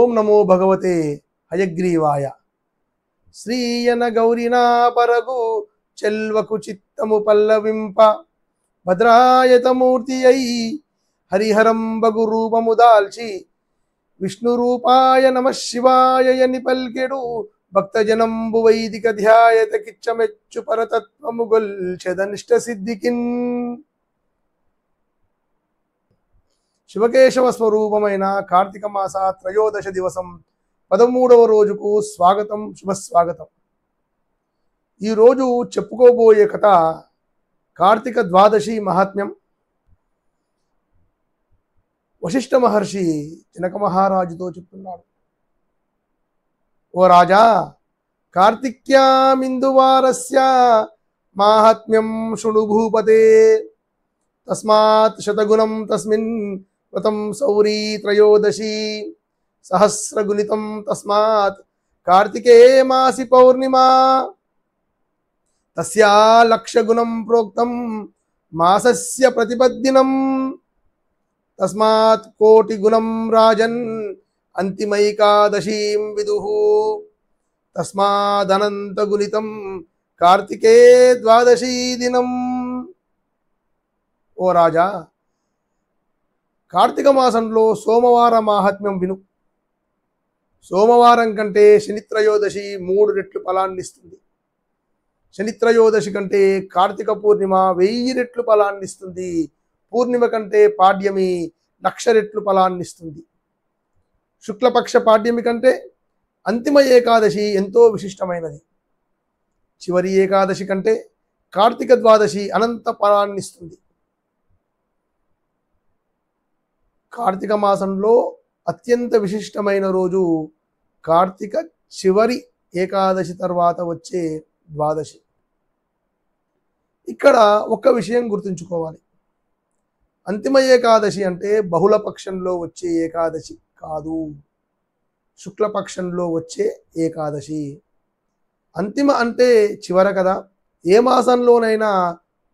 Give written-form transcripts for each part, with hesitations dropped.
ఓం నమో భగవతే హయగ్రీవాయ. శ్రీయన గౌరినా పరగు చెల్వకు చిత్తము పల్లవింప భద్రాయతమూర్తి అయి హరిహరం బగు రూపము దాల్చి విష్ణు రూపాయ నమ శివాయ అని పల్కెడు భక్తజనంబు వైదిక ధ్యాయత కిచ్చమెచ్చు పరతత్వము గొల్చెదనిష్ట సిద్ధికిన్. శివకేశవ స్వరూపమైన కార్తీక మాస త్రయోదశ దివసం 13వ రోజుకు స్వాగతం, శుభస్వాగతం. ఈరోజు చెప్పుకోబోయే కథ కార్తీక ద్వాదశి మహాత్మ్యం. వశిష్ఠ మహర్షి జనక మహారాజుతో చెప్తున్నాడు, ఓ రాజా, కార్తిక్యామిందువారస్య మాహాత్మ్యం శృణు భూపతే. తస్మాత్ శతగుణం తస్మిన్ వ్రతం సౌరీ త్రయోదశి సహస్రగుణితం తస్మాత్ కార్తికే మాసి పౌర్ణిమా. తస్యా లక్షగుణం ప్రోక్తం మాసస్య ప్రతిపద్దినం. తస్మాత్ కోటిగుణం రాజన్ అంతిమైకాదశీం విదుః. తస్మాదనంతగుణితం కార్తికే ద్వాదశీ దినం. ఓ రాజా, కార్తీక మాసంలో సోమవార మాహాత్మ్యం విను. సోమవారం కంటే శనిత్రయోదశి 3 రెట్లు ఫలాన్నిస్తుంది. శనిత్రయోదశి కంటే కార్తీక పూర్ణిమ 1000 రెట్లు ఫలాన్నిస్తుంది. పూర్ణిమ కంటే పాడ్యమి 1,00,000 రెట్లు ఫలాన్నిస్తుంది. శుక్లపక్ష పాడ్యమి కంటే అంతిమ ఏకాదశి ఎంతో విశిష్టమైనది. చివరి ఏకాదశి కంటే కార్తీక ద్వాదశి అనంత ఫలాన్నిస్తుంది. కార్తీక మాసంలో అత్యంత విశిష్టమైన రోజు కార్తీక చివరి ఏకాదశి తర్వాత వచ్చే ద్వాదశి. ఇక్కడ ఒక విషయం గుర్తుంచుకోవాలి, అంతిమ ఏకాదశి అంటే బహుళపక్షంలో వచ్చే ఏకాదశి కాదు, శుక్లపక్షంలో వచ్చే ఏకాదశి. అంతిమ అంటే చివర కదా. ఏ మాసంలోనైనా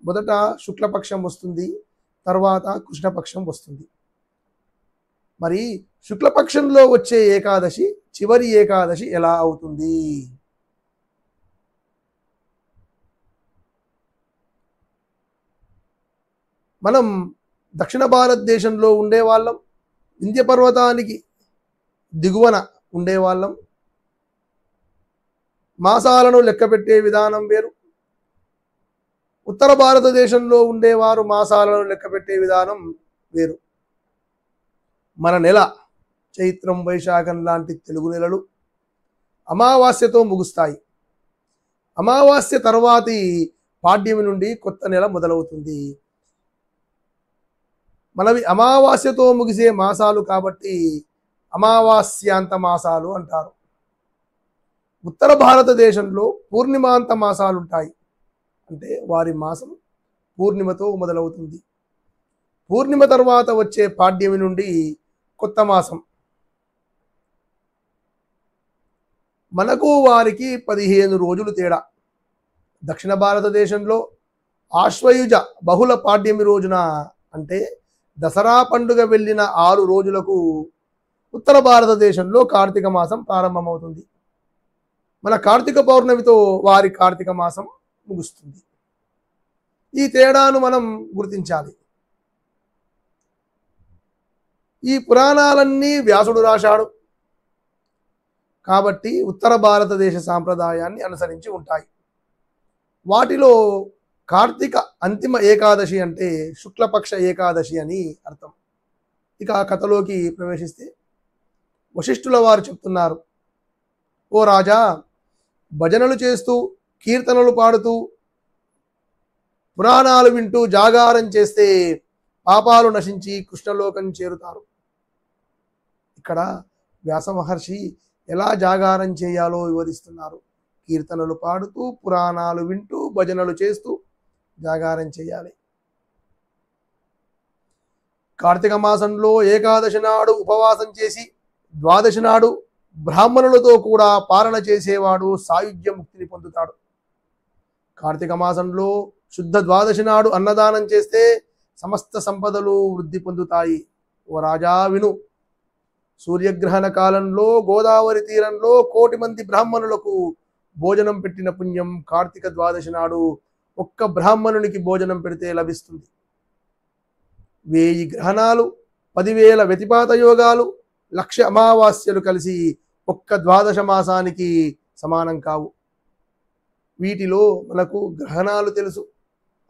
మొదట శుక్లపక్షం వస్తుంది, తర్వాత కృష్ణపక్షం వస్తుంది. మరి శుక్లపక్షంలో వచ్చే ఏకాదశి చివరి ఏకాదశి ఎలా అవుతుంది? మనం దక్షిణ భారతదేశంలో ఉండేవాళ్ళం, వింధ్య పర్వతానికి దిగువన ఉండేవాళ్ళం. మాసాలను లెక్కపెట్టే విధానం వేరు. ఉత్తర భారతదేశంలో ఉండేవారు మాసాలను లెక్కపెట్టే విధానం వేరు. మన నెల చైత్రం, వైశాఖం లాంటి తెలుగు నెలలు అమావాస్యతో ముగుస్తాయి. అమావాస్య తర్వాతి పాడ్యమి నుండి కొత్త నెల మొదలవుతుంది. మనవి అమావాస్యతో ముగిసే మాసాలు కాబట్టి అమావాస్యాంత మాసాలు అంటారు. ఉత్తర భారతదేశంలో పూర్ణిమాంత మాసాలు ఉంటాయి. అంటే వారి మాసం పూర్ణిమతో మొదలవుతుంది. పూర్ణిమ తర్వాత వచ్చే పాడ్యమి నుండి కొత్త మాసం. మనకు వారికి 15 రోజులు తేడా. దక్షిణ భారతదేశంలో ఆశ్వయుజ బహుళ పాడ్యమి రోజున, అంటే దసరా పండుగ వెళ్ళిన 6 రోజులకు ఉత్తర భారతదేశంలో కార్తీక మాసం ప్రారంభమవుతుంది. మన కార్తీక పౌర్ణమితో వారి కార్తీక మాసం ముగుస్తుంది. ఈ తేడాను మనం గుర్తించాలి. ఈ పురాణాలన్నీ వ్యాసుడు రాశాడు కాబట్టి ఉత్తర భారతదేశ సాంప్రదాయాన్ని అనుసరించి ఉంటాయి. వాటిలో కార్తీక అంతిమ ఏకాదశి అంటే శుక్లపక్ష ఏకాదశి అని అర్థం. ఇక ఆ కథలోకి ప్రవేశిస్తే వశిష్ఠుల వారు చెప్తున్నారు, ఓ రాజా, భజనలు చేస్తూ కీర్తనలు పాడుతూ పురాణాలు వింటూ జాగారం చేస్తే పాపాలు నశించి కృష్ణలోకం చేరుతారు. ఇక్కడ వ్యాస మహర్షి ఎలా జాగారం చేయాలో వివరిస్తున్నారు. కీర్తనలు పాడుతూ పురాణాలు వింటూ భజనలు చేస్తూ జాగారం చేయాలి. కార్తీక మాసంలో ఏకాదశి నాడు ఉపవాసం చేసి ద్వాదశి నాడు బ్రాహ్మణులతో కూడా పాలన చేసేవాడు సాయుధ్య ముక్తిని పొందుతాడు. కార్తీక మాసంలో శుద్ధ ద్వాదశి నాడు అన్నదానం చేస్తే సమస్త సంపదలు వృద్ధి పొందుతాయి. ఓ రాజా విను, సూర్యగ్రహణ కాలంలో గోదావరి తీరంలో 1,00,00,000 మంది బ్రాహ్మణులకు భోజనం పెట్టిన పుణ్యం కార్తీక ద్వాదశి నాడు ఒక్క బ్రాహ్మణునికి భోజనం పెడితే లభిస్తుంది. 1000 గ్రహణాలు, 10,000 వ్యతిపాత యోగాలు, 1,00,000 అమావాస్యలు కలిసి ఒక్క ద్వాదశ మాసానికి సమానం కావు. వీటిలో మనకు గ్రహణాలు తెలుసు,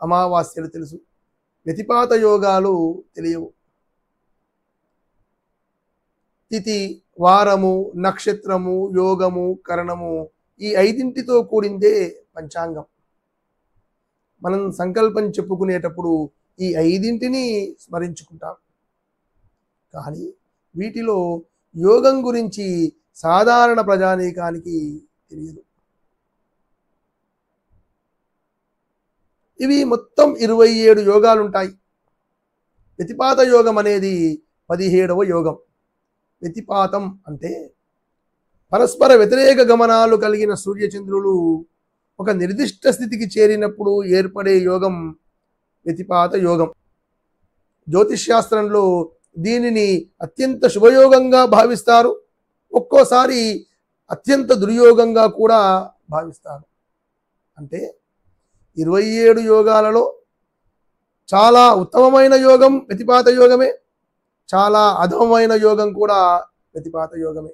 అమావాస్యలు తెలుసు, వ్యతిపాత యోగాలు తెలియవు. తిథి, వారము, నక్షత్రము, యోగము, కరణము ఈ 5ంటితో కూడిందే పంచాంగం. మనం సంకల్పం చెప్పుకునేటప్పుడు ఈ 5ంటిని స్మరించుకుంటాం. కానీ వీటిలో యోగం గురించి సాధారణ ప్రజానీకానికి తెలియదు. ఇవి మొత్తం 27 యోగాలుంటాయి. వ్యతిపాత యోగం అనేది 17వ యోగం. వ్యతిపాతం అంటే పరస్పర వ్యతిరేక గమనాలు కలిగిన సూర్యచంద్రులు ఒక నిర్దిష్ట స్థితికి చేరినప్పుడు ఏర్పడే యోగం వ్యతిపాత యోగం. జ్యోతిష్ శాస్త్రంలో దీనిని అత్యంత శుభయోగంగా భావిస్తారు, ఒక్కోసారి అత్యంత దుర్యోగంగా కూడా భావిస్తారు. అంటే 27 యోగాలలో చాలా ఉత్తమమైన యోగం వ్యతిపాత యోగమే, చాలా అధమమైన యోగం కూడా వ్యతిపాత యోగమే.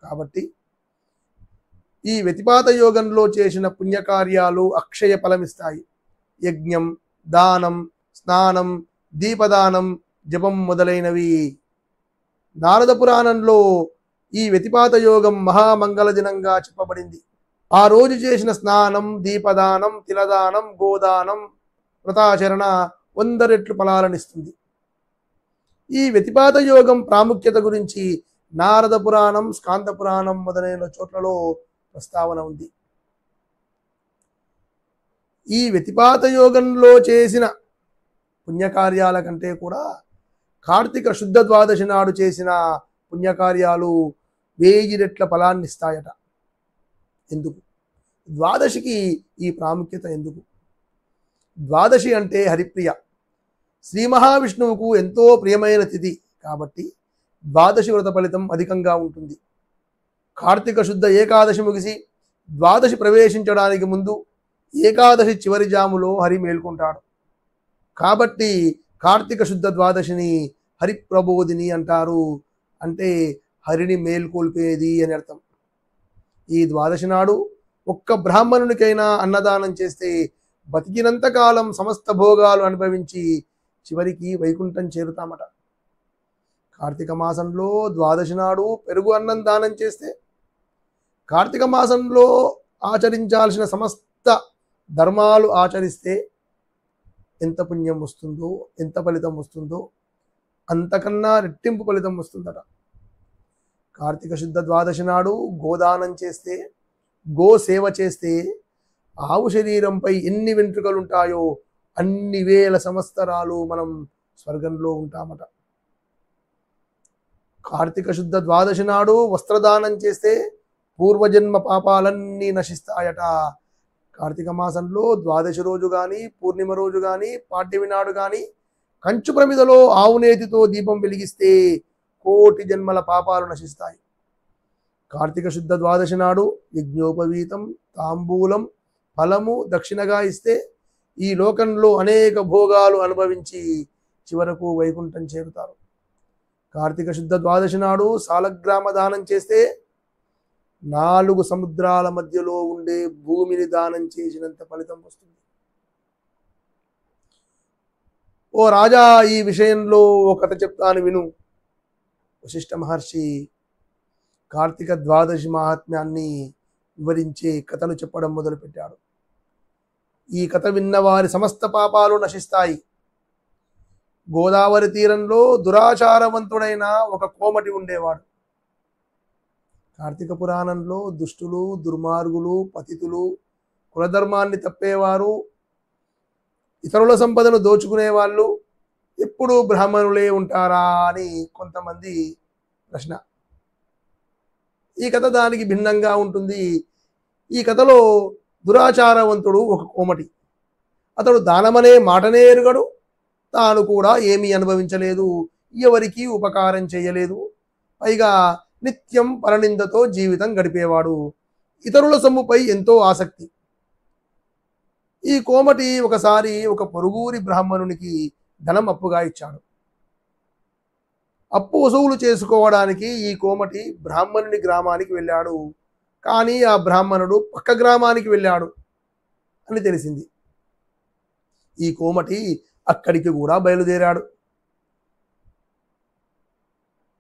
కాబట్టి ఈ వ్యతిపాత యోగంలో చేసిన పుణ్యకార్యాలు అక్షయ ఫలమిస్తాయి. యజ్ఞం, దానం, స్నానం, దీపదానం, జపం మొదలైనవి. నారద పురాణంలో ఈ వ్యతిపాత యోగం మహామంగళ దినంగా చెప్పబడింది. ఆ రోజు చేసిన స్నానం, దీపదానం, తిలదానం, గోదానం, వ్రతాచరణ 100 రెట్లు ఫలాలనిస్తుంది. ఈ వ్యతిపాత యోగం ప్రాముఖ్యత గురించి నారద పురాణం, స్కాంద పురాణం మొదలైన చోట్లలో ప్రస్తావన ఉంది. ఈ వ్యతిపాత యోగంలో చేసిన పుణ్యకార్యాల కంటే కూడా కార్తీక శుద్ధ ద్వాదశి నాడు చేసిన పుణ్యకార్యాలు 1000 రెట్ల ఫలాన్ని ఇస్తాయట. ఎందుకు? ద్వాదశికి ఈ ప్రాముఖ్యత ఎందుకు? ద్వాదశి అంటే హరిప్రియ, శ్రీ మహావిష్ణువుకు ఎంతో ప్రియమైన తిథి కాబట్టి ద్వాదశి వ్రత ఫలితం అధికంగా ఉంటుంది. కార్తీక శుద్ధ ఏకాదశి ముగిసి ద్వాదశి ప్రవేశించడానికి ముందు ఏకాదశి చివరి జాములో హరి మేల్కొంటాడు. కాబట్టి కార్తీక శుద్ధ ద్వాదశిని హరిప్రబోధిని అంటారు. అంటే హరిని మేల్కొల్పేది అని అర్థం. ఈ ద్వాదశి నాడు ఒక్క బ్రాహ్మణునికైనా అన్నదానం చేస్తే బతికినంత కాలం సమస్త భోగాలు అనుభవించి చివరికి వైకుంఠం చేరుతామట. కార్తీక మాసంలో ద్వాదశి నాడు పెరుగు అన్నం దానం చేస్తే కార్తీక మాసంలో ఆచరించాల్సిన సమస్త ధర్మాలు ఆచరిస్తే ఎంత పుణ్యం వస్తుందో, ఎంత ఫలితం వస్తుందో అంతకన్నా రెట్టింపు ఫలితం వస్తుందట. కార్తీక శుద్ధ ద్వాదశి నాడు గోదానం చేస్తే, గో సేవ చేస్తే ఆవు శరీరంపై ఎన్ని వెంట్రుకలు ఉంటాయో అన్ని వేల సంవత్సరాలు మనం స్వర్గంలో ఉంటామట. కార్తీక శుద్ధ ద్వాదశి నాడు వస్త్రదానం చేస్తే పూర్వజన్మ పాపాలన్నీ నశిస్తాయట. కార్తీక మాసంలో ద్వాదశి రోజు కానీ, పూర్ణిమ రోజు కానీ, పాడ్యమి నాడు కానీ కంచు ప్రమిదలో ఆవు నేతితో దీపం వెలిగిస్తే 1,00,00,000 జన్మల పాపాలు నశిస్తాయి. కార్తీక శుద్ధ ద్వాదశి నాడు యజ్ఞోపవీతం, తాంబూలం, ఫలము దక్షిణగా ఇస్తే ఈ లోకంలో అనేక భోగాలు అనుభవించి చివరకు వైకుంఠం చేరుతారు. కార్తీక శుద్ధ ద్వాదశి నాడు సాలగ్రామ దానం చేస్తే 4 సముద్రాల మధ్యలో ఉండే భూమిని దానం చేసినంత ఫలితం వస్తుంది. ఓ రాజా, ఈ విషయంలో ఓ కథ చెప్తాను విను. వశిష్ఠ మహర్షి కార్తీక ద్వాదశి మహాత్మ్యాన్ని వివరించే కథను చెప్పడం మొదలుపెట్టాడు. ఈ కథ విన్న వారి సమస్త పాపాలు నశిస్తాయి. గోదావరి తీరంలో దురాచారవంతుడైన ఒక కోమటి ఉండేవాడు. కార్తీక పురాణంలో దుష్టులు, దుర్మార్గులు, పతితులు, కులధర్మాన్ని తప్పేవారు, ఇతరుల సంపదను దోచుకునే వాళ్ళు ఎప్పుడూ బ్రాహ్మణులే ఉంటారా అని కొంతమంది ప్రశ్న. ఈ కథ దానికి భిన్నంగా ఉంటుంది. ఈ కథలో దురాచారవంతుడు ఒక కోమటి. అతడు దానమనే మాటనే ఎరుగడు, తాను కూడా ఏమీ అనుభవించలేదు, ఎవరికీ ఉపకారం చేయలేదు. పైగా నిత్యం పరనిందతో జీవితం గడిపేవాడు. ఇతరుల సొమ్ముపై ఎంతో ఆసక్తి. ఈ కోమటి ఒకసారి ఒక పొరుగురి బ్రాహ్మణునికి ధనం అప్పుగా ఇచ్చాడు. అప్పు వసూలు చేసుకోవడానికి ఈ కోమటి బ్రాహ్మణుని గ్రామానికి వెళ్ళాడు. కానీ ఆ బ్రాహ్మణుడు పక్క గ్రామానికి వెళ్ళాడు అని తెలిసింది. ఈ కోమటి అక్కడికి కూడా బయలుదేరాడు.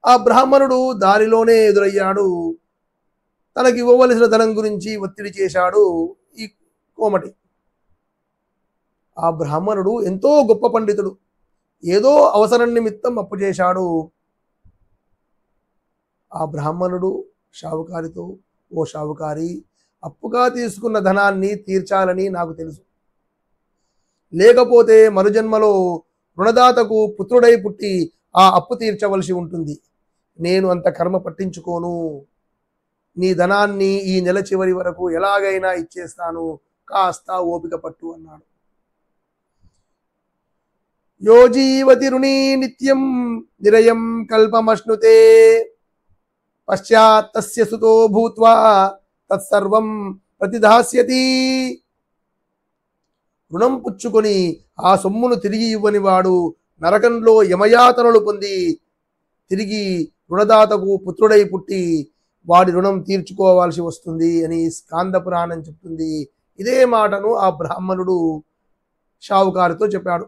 ఆ బ్రాహ్మణుడు దారిలోనే ఎదురయ్యాడు. తనకి ఇవ్వవలసిన ధనం గురించి ఒత్తిడి చేశాడు ఈ కోమటి. ఆ బ్రాహ్మణుడు ఎంతో గొప్ప పండితుడు. ఏదో అవసరం నిమిత్తం అప్పు చేశాడు. ఆ బ్రాహ్మణుడు షావుకారితో, ఓ షావుకారి, అప్పుగా తీసుకున్న ధనాన్ని తీర్చాలని నాకు తెలుసు. లేకపోతే మరుజన్మలో రుణదాతకు పుత్రుడై పుట్టి ఆ అప్పు తీర్చవలసి ఉంటుంది. నేను అంత కర్మ పట్టించుకోను. నీ ధనాన్ని ఈ నెల చివరి వరకు ఎలాగైనా ఇచ్చేస్తాను, కాస్త ఓపిక పట్టు అన్నాడు. యో జీవతి రుణీ నిత్యం నిరయం కల్పమశ్నుతే పశ్చాత్ తస్య సుతో భూత్వా తత్సర్వం ప్రతిదాస్యతి. రుణం పుచ్చుకొని ఆ సొమ్మును తిరిగి ఇవ్వని వాడు నరకంలో యమయాతనలు పొంది తిరిగి రుణదాతకు పుత్రుడై పుట్టి వాడి రుణం తీర్చుకోవాల్సి వస్తుంది అని స్కాంద పురాణం చెప్తుంది. ఇదే మాటను ఆ బ్రాహ్మణుడు షావుకారితో చెప్పాడు.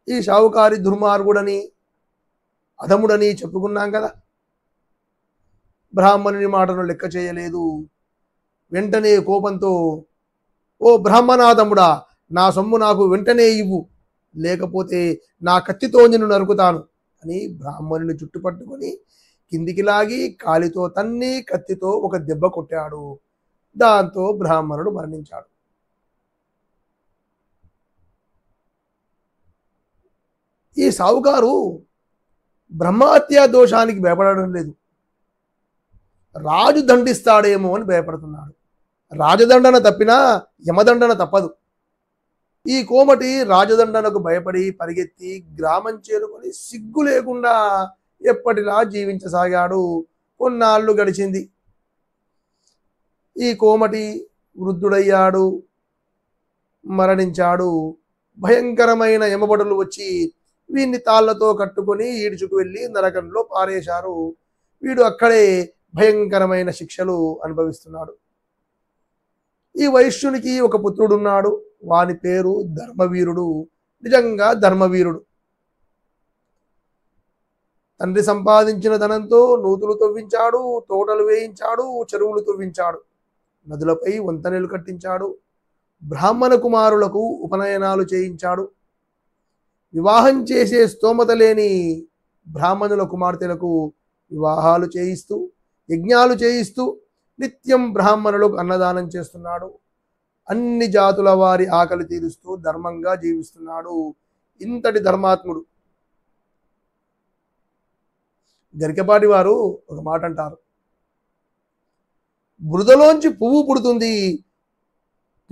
ఈ షావుకారి దుర్మార్గుడని అధముడని చెప్పుకున్నాం కదా. బ్రాహ్మణుని మాటను లెక్క చేయలేదు. వెంటనే కోపంతో, ఓ బ్రాహ్మణాధముడా, నా సొమ్ము నాకు వెంటనే ఇవ్వు, లేకపోతే నా కత్తితో నిన్ను నరుకుతాను అని బ్రాహ్మణుని జుట్టు పట్టుకొని కిందికి లాగి కాలితో తన్ని కత్తితో ఒక దెబ్బ కొట్టాడు. దాంతో బ్రాహ్మణుడు మరణించాడు. ఈ సావుకారు బ్రహ్మహత్యా దోషానికి భయపడడం లేదు. రాజు దండిస్తాడేమో అని భయపడుతున్నాడు. రాజదండన తప్పినా యమదండన తప్పదు. ఈ కోమటి రాజదండనకు భయపడి పరిగెత్తి గ్రామం చేరుకొని సిగ్గు లేకుండా ఎప్పటిలా జీవించసాగాడు. కొన్నాళ్ళు గడిచింది. ఈ కోమటి వృద్ధుడయ్యాడు, మరణించాడు. భయంకరమైన యమబడులు వచ్చి వీడిని తాళ్లతో కట్టుకొని ఈడ్చుకు వెళ్ళి నరకంలో పారేశారు. వీడు అక్కడే భయంకరమైన శిక్షలు అనుభవిస్తున్నాడు. ఈ వైశ్యునికి ఒక పుత్రుడున్నాడు. వాని పేరు ధర్మవీరుడు. నిజంగా ధర్మవీరుడు. తండ్రి సంపాదించిన ధనంతో నూతులు తవ్వించాడు, తోటలు వేయించాడు, చెరువులు తవ్వించాడు, నదులపై వంతెనలు కట్టించాడు, బ్రాహ్మణ కుమారులకు ఉపనయనాలు చేయించాడు. వివాహం చేసే స్తోమత లేని బ్రాహ్మణుల కుమార్తెలకు వివాహాలు చేయిస్తూ, యజ్ఞాలు చేయిస్తూ నిత్యం బ్రాహ్మణులకు అన్నదానం చేస్తున్నాడు. అన్ని జాతుల వారి ఆకలి తీరుస్తూ ధర్మంగా జీవిస్తున్నాడు. ఇంతటి ధర్మాత్ముడు. గరికపాటి వారు ఒక మాట అంటారు, బురదలోంచి పువ్వు పుడుతుంది,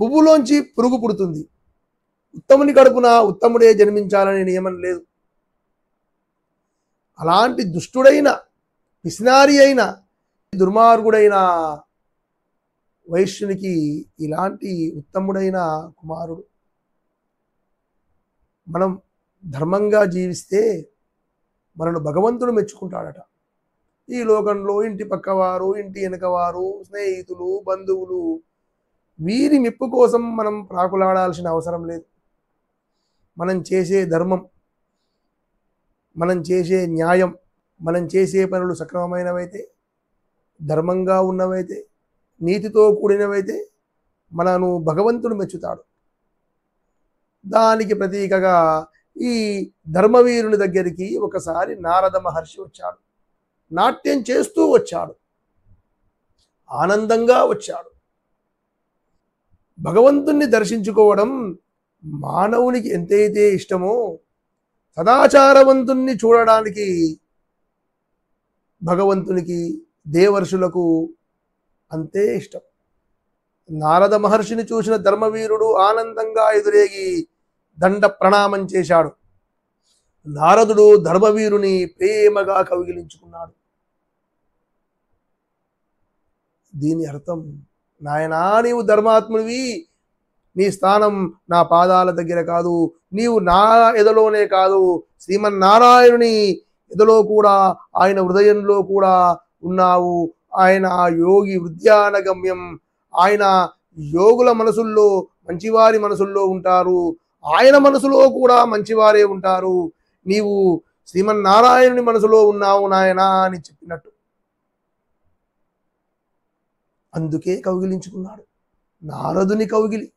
పువ్వులోంచి పురుగు పుడుతుంది. ఉత్తముని కడుపున ఉత్తముడే జన్మించాలనే నియమం లేదు. అలాంటి దుష్టుడైన, పిసినారి అయిన, దుర్మార్గుడైన వైశ్యునికి ఇలాంటి ఉత్తముడైన కుమారుడు. మనం ధర్మంగా జీవిస్తే మనను భగవంతుడు మెచ్చుకుంటాడట. ఈ లోకంలో ఇంటి పక్కవారు, ఇంటి వెనకవారు, స్నేహితులు, బంధువులు, వీరి మెప్పు కోసం మనం ప్రాకులాడాల్సిన అవసరం లేదు. మనం చేసే ధర్మం, మనం చేసే న్యాయం, మనం చేసే పనులు సక్రమమైనవైతే, ధర్మంగా ఉన్నవైతే, నీతితో కూడినవైతే మనను భగవంతుడు మెచ్చుతాడు. దానికి ప్రతీకగా ఈ ధర్మవీరుని దగ్గరికి ఒకసారి నారద మహర్షి వచ్చాడు. నాట్యం చేస్తూ వచ్చాడు, ఆనందంగా వచ్చాడు. భగవంతుణ్ణి దర్శించుకోవడం మానవునికి ఎంతైతే ఇష్టమో, సదాచారవంతుణ్ణి చూడడానికి భగవంతునికి, దేవర్షులకు అంతే ఇష్టం. నారద మహర్షిని చూసిన ధర్మవీరుడు ఆనందంగా ఎదురేగి దండ ప్రణామం చేశాడు. నారదుడు ధర్మవీరుని ప్రేమగా కౌగిలించుకున్నాడు. దీని అర్థం, నాయనా నీవు ధర్మాత్ముడివి, నీ స్థానం నా పాదాల దగ్గర కాదు, నీవు నా ఎదలోనే కాదు శ్రీమన్నారాయణుని ఎదలో కూడా, ఆయన హృదయంలో కూడా ఉన్నావు. ఆయన యోగి వృద్ధ్యానగమ్యం, ఆయన యోగుల మనసుల్లో మంచివారి మనసుల్లో ఉంటారు, ఆయన మనసులో కూడా మంచివారే ఉంటారు. నీవు శ్రీమన్నారాయణుని మనసులో ఉన్నావు నాయనా అని చెప్పినట్టు. అందుకే కౌగిలించుకున్నాడు నారదుని కౌగిలి.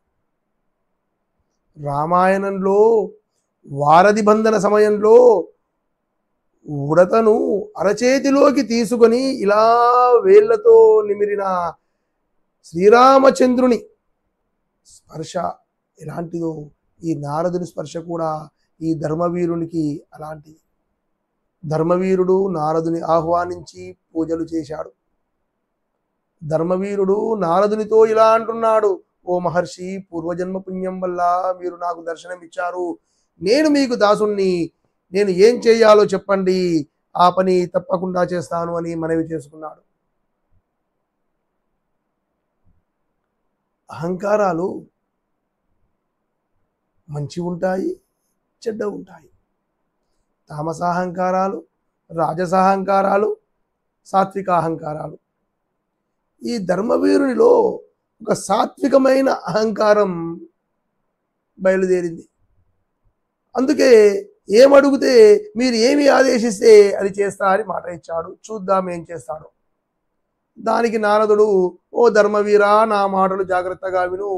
రామాయణంలో వారధి బంధన సమయంలో ఉడతను అరచేతిలోకి తీసుకొని ఇలా వేళ్లతో నిమిరిన శ్రీరామచంద్రుని స్పర్శ ఎలాంటిదో, ఈ నారదుని స్పర్శ కూడా ఈ ధర్మవీరునికి అలాంటిది. ధర్మవీరుడు నారదుని ఆహ్వానించి పూజలు చేశాడు. ధర్మవీరుడు నారదునితో ఇలా అంటున్నాడు, ఓ మహర్షి, పూర్వజన్మ పుణ్యం వల్ల మీరు నాకు దర్శనమిచ్చారు, నేను మీకు దాసుణ్ణి, నేను ఏం చేయాలో చెప్పండి, ఆ పని తప్పకుండా చేస్తాను అని మనవి చేసుకున్నాడు. అహంకారాలు మంచి ఉంటాయి, చెడ్డ ఉంటాయి. తామసాహంకారాలు, రాజసాహంకారాలు, సాత్విక అహంకారాలు. ఈ ధర్మవీరునిలో ఒక సాత్వికమైన అహంకారం బయలుదేరింది. అందుకే ఏమడిగితే మీరు ఏమి ఆదేశిస్తే అది చేస్తా అని మాట ఇచ్చాడు. చూద్దాం ఏం చేస్తాడో. దానికి నారదుడు, ఓ ధర్మవీరా, నా మాటలు జాగ్రత్తగా విను.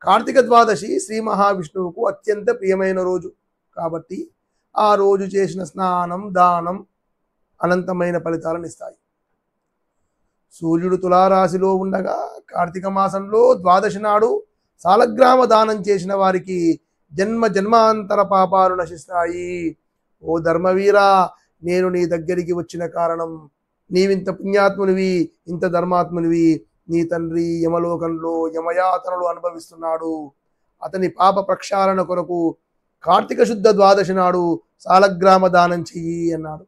కార్తీక ద్వాదశి శ్రీ మహావిష్ణువుకు అత్యంత ప్రియమైన రోజు కాబట్టి ఆ రోజు చేసిన స్నానం, దానం అనంతమైన ఫలితాలను ఇస్తాయి. సూర్యుడు తులారాశిలో ఉండగా కార్తీక మాసంలో ద్వాదశి నాడు సాలగ్రామ దానం చేసిన వారికి జన్మ జన్మాంతర పాపాలు నశిస్తాయి. ఓ ధర్మవీరా, నేను నీ దగ్గరికి వచ్చిన కారణం, నీవింత పుణ్యాత్మునివి, ఇంత ధర్మాత్మునివి. నీ తండ్రి యమలోకంలో యమయాతనలు అనుభవిస్తున్నాడు. అతని పాప ప్రక్షాళన కొరకు కార్తీక శుద్ధ ద్వాదశి నాడు సాలగ్రామ దానం చెయ్యి అన్నాడు.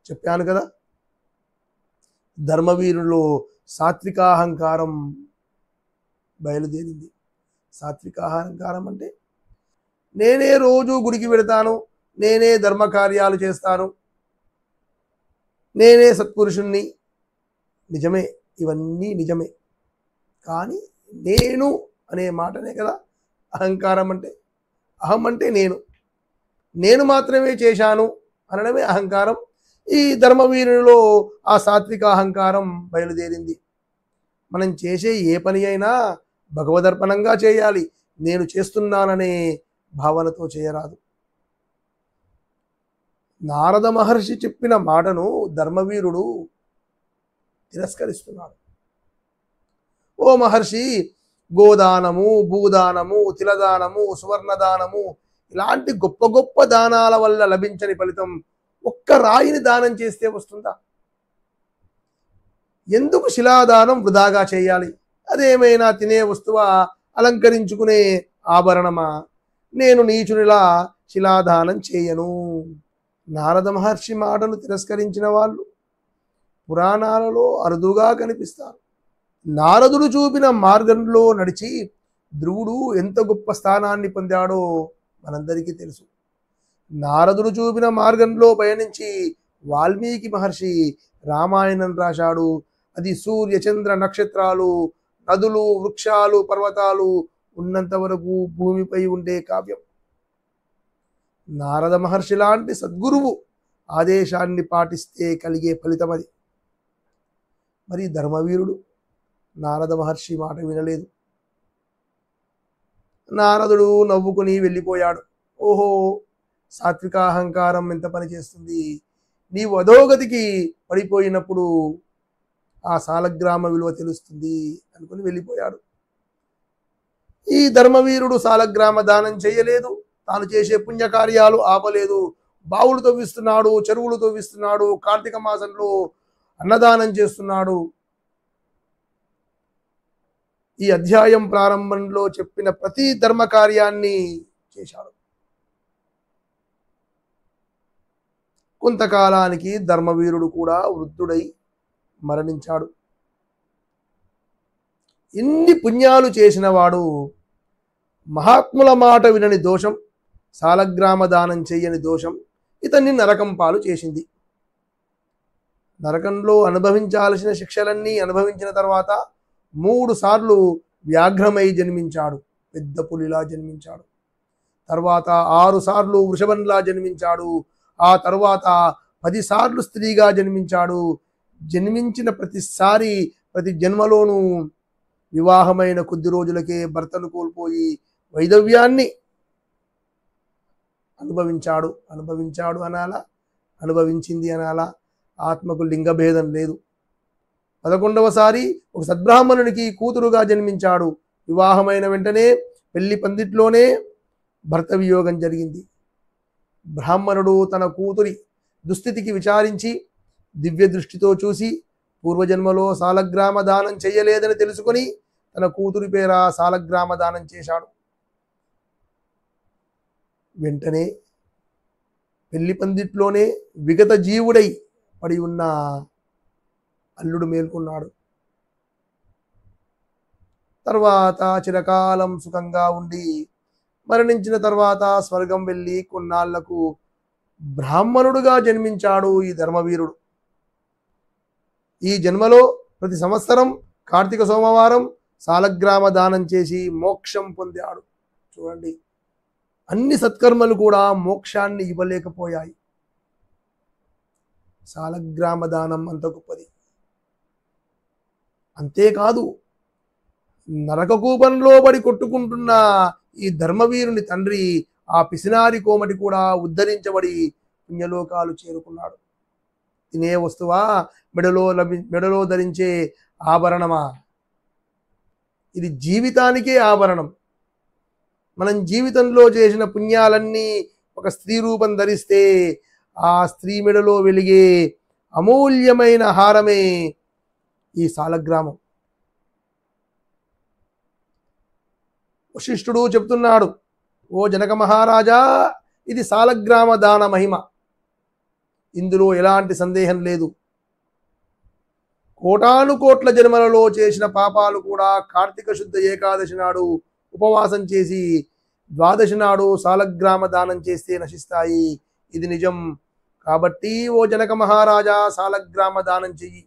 చెప్పాను కదా, ధర్మవీరులో సాత్వికాహంకారం బయలుదేరింది. సాత్వికాహంకారం అంటే నేనే రోజు గుడికి వెళతాను, నేనే ధర్మ కార్యాలు చేస్తాను, నేనే సత్పురుషుణ్ణి. నిజమే, ఇవన్నీ నిజమే. కానీ నేను అనే మాటనే కదా అహంకారం అంటే. అహం అంటే నేను మాత్రమే చేశాను అనడమే అహంకారం. ఈ ధర్మవీరునిలో ఆ సాత్విక అహంకారం బయలుదేరింది. మనం చేసే ఏ పని అయినా భగవదర్పణంగా చేయాలి, నేను చేస్తున్నాననే భావనతో చేయరాదు. నారద మహర్షి చెప్పిన మాటను ధర్మవీరుడు తిరస్కరిస్తున్నాడు. ఓ మహర్షి, గోదానము, భూదానము, తిలదానము, సువర్ణదానము ఇలాంటి గొప్ప గొప్ప దానాల వల్ల లభించని ఫలితం ఒక్క రాయిని దానం చేస్తే వస్తుందా? ఎందుకు శిలాదానం వృధాగా చేయాలి? అదేమైనా తినే వస్తువా, అలంకరించుకునే ఆభరణమా? నేను నీచునిలా శిలాదానం చేయను. నారద మహర్షి మాటను తిరస్కరించిన వాళ్ళు పురాణాలలో అరుదుగా కనిపిస్తారు. నారదుడు చూపిన మార్గంలో నడిచి ధ్రువుడు ఎంత గొప్ప స్థానాన్ని పొందాడో మనందరికీ తెలుసు. నారదుడు చూపిన మార్గంలో పయనించి వాల్మీకి మహర్షి రామాయణం రాశాడు. అది సూర్య చంద్ర నక్షత్రాలు, నదులు, వృక్షాలు, పర్వతాలు ఉన్నంత వరకు భూమిపై ఉండే కావ్యం. నారద మహర్షి లాంటి సద్గురువు ఆదేశాన్ని పాటిస్తే కలిగే ఫలితం అది. మరి ధర్మవీరుడు నారద మహర్షి మాట వినలేదు. నారదుడు నవ్వుకుని వెళ్ళిపోయాడు. ఓహో, సాత్విక అహంకారం ఎంత పని చేస్తుంది! నీవు అధోగతికి పడిపోయినప్పుడు ఆ సాలగ్రామ విలువ తెలుస్తుంది అనుకుని వెళ్ళిపోయాడు. ఈ ధర్మవీరుడు సాలగ్రామ దానం చేయలేదు, తాను చేసే పుణ్యకార్యాలు ఆపలేదు. బావులు తవ్విస్తున్నాడు, చెరువులు తవ్విస్తున్నాడు, కార్తీక మాసంలో అన్నదానం చేస్తున్నాడు. ఈ అధ్యాయం ప్రారంభంలో చెప్పిన ప్రతి ధర్మ కార్యాన్ని చేశాడు. కొంతకాలానికి ధర్మవీరుడు కూడా వృద్ధుడై మరణించాడు. ఇన్ని పుణ్యాలు చేసిన వాడు మహాత్ముల మాట వినని దోషం, సాలగ్రామ దానం చెయ్యని దోషం ఇతన్ని నరకం పాలు చేసింది. నరకంలో అనుభవించాల్సిన శిక్షలన్నీ అనుభవించిన తర్వాత 3 సార్లు వ్యాఘ్రమై జన్మించాడు, పెద్ద పులిలా జన్మించాడు. తర్వాత 6 సార్లు వృషభంలా జన్మించాడు. ఆ తర్వాత 10 సార్లు స్త్రీగా జన్మించాడు. జన్మించిన ప్రతిసారి ప్రతి జన్మలోనూ వివాహమైన కొద్ది రోజులకే భర్తను కోల్పోయి వైధవ్యాన్ని అనుభవించాడు అనాలా, అనుభవించింది అనాలా? ఆత్మకు లింగభేదం లేదు. 11వసారి ఒక సద్బ్రాహ్మణునికి కూతురుగా జన్మించాడు. వివాహమైన వెంటనే పెళ్లి పందిట్లోనే భర్త వియోగం జరిగింది. బ్రాహ్మణుడు తన కూతురి దుస్థితికి విచారించి దివ్య దృష్టితో చూసి పూర్వజన్మలో సాలగ్రామ దానం చెయ్యలేదని తెలుసుకొని తన కూతురి పేర సాలగ్రామ దానం చేశాడు. వెంటనే పెళ్లి పందిట్లోనే విగత జీవుడై పడి ఉన్న అల్లుడు మేల్కొన్నాడు. తర్వాత చిరకాలం సుఖంగా ఉండి మరణించిన తర్వాత స్వర్గం వెళ్ళి కొన్నాళ్లకు బ్రాహ్మణుడుగా జన్మించాడు ఈ ధర్మవీరుడు. ఈ జన్మలో ప్రతి సంవత్సరం కార్తీక సోమవారం సాలగ్రామ దానం చేసి మోక్షం పొందాడు. చూడండి, అన్ని సత్కర్మలు కూడా మోక్షాన్ని ఇవ్వలేకపోయాయి. సాలగ్రామ దానం అంత గొప్పది. అంతేకాదు, నరకకూపంలో పడి కొట్టుకుంటున్న ఈ ధర్మవీరుని తండ్రి ఆ పిసినారి కోమటి కూడా ఉద్ధరించబడి పుణ్యలోకాలు చేరుకున్నాడు. తినే వస్తువా, మెడలో ధరించే ఆభరణమా? ఇది జీవితానికే ఆభరణం. మనం జీవితంలో చేసిన పుణ్యాలన్నీ ఒక స్త్రీ రూపం ధరిస్తే ఆ స్త్రీ మెడలో వెలిగే అమూల్యమైన హారమే ఈ సాలగ్రామం. వశిష్ఠుడు చెప్తున్నాడు, ఓ జనక మహారాజా, ఇది సాలగ్రామ దాన మహిమ, ఇందులో ఎలాంటి సందేహం లేదు. కోటాను కోట్ల జన్మలలో చేసిన పాపాలు కూడా కార్తీక శుద్ధ ఏకాదశి నాడు ఉపవాసం చేసి ద్వాదశి నాడు సాలగ్రామ దానం చేస్తే నశిస్తాయి. ఇది నిజం. కాబట్టి ఓ జనక మహారాజా, సాలగ్రామ దానం చెయ్యి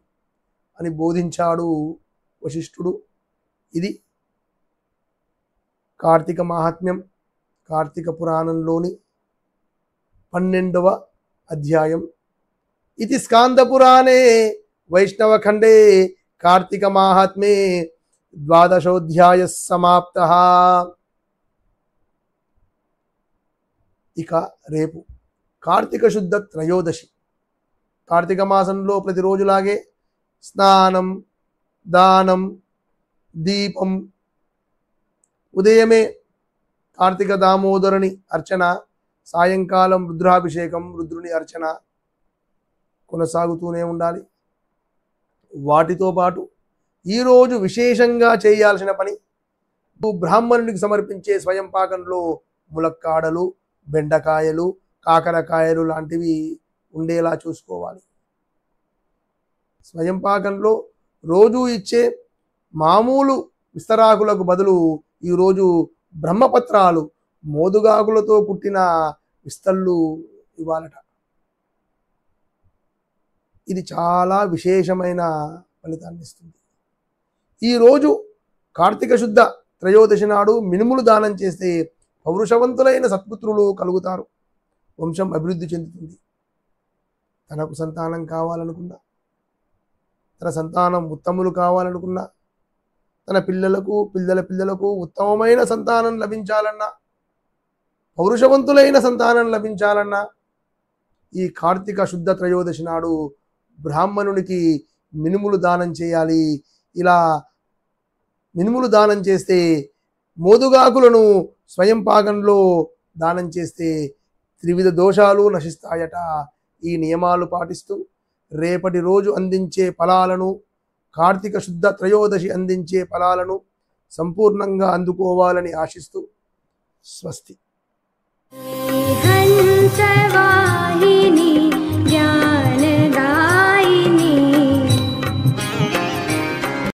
అని బోధించాడు వశిష్ఠుడు. ఇది కార్తీక మహాత్మ్యం, కార్తీక పురాణంలోని 12వ అధ్యాయం. ఇది స్కాంద పురాణే వైష్ణవ ఖండే కార్తీక మహాత్మ్యే ద్వాదశోధ్యాయ సమాప్త. ఇక రేపు కార్తీక శుద్ధ త్రయోదశి. కార్తీక మాసంలో ప్రతిరోజులాగే స్నానం, దానం, దీపం, ఉదయమే కార్తీక దామోదరుని అర్చన, సాయంకాలం రుద్రాభిషేకం, రుద్రుని అర్చన కొనసాగుతూనే ఉండాలి. వాటితో పాటు ఈరోజు విశేషంగా చేయాల్సిన పని, బ్రాహ్మణునికి సమర్పించే స్వయం పాకంలో ములక్కాడలు, బెండకాయలు, కాకరకాయలు లాంటివి ఉండేలా చూసుకోవాలి. స్వయం పాకంలో రోజు ఇచ్చే మామూలు విస్తరాకులకు బదులు ఈరోజు బ్రహ్మపత్రాలు, మోదుగాకులతో కుట్టిన విస్తళ్ళు ఇవ్వాలట. ఇది చాలా విశేషమైన ఫలితాన్ని ఇస్తుంది. ఈరోజు కార్తీక శుద్ధ త్రయోదశి నాడు మినుములు దానం చేస్తే పౌరుషవంతులైన సత్పుత్రులు కలుగుతారు, వంశం అభివృద్ధి చెందుతుంది. తనకు సంతానం కావాలనుకున్నా, తన సంతానం ఉత్తములు కావాలనుకున్నా, తన పిల్లలకు పిల్లల పిల్లలకు ఉత్తమమైన సంతానం లభించాలన్నా, పౌరుషవంతులైన సంతానం లభించాలన్నా ఈ కార్తీక శుద్ధ త్రయోదశి నాడు బ్రాహ్మణునికి మినుములు దానం చేయాలి. ఇలా మినుములు దానం చేస్తే, మోదుగాకులను స్వయం పాకంలో దానం చేస్తే త్రివిధ దోషాలు నశిస్తాయట. ఈ నియమాలు పాటిస్తూ రేపటి రోజు అందించే ఫలాలను, కార్తీక శుద్ధ త్రయోదశి అందించే ఫలాలను సంపూర్ణంగా అందుకోవాలని ఆశిస్తూ స్వస్తి.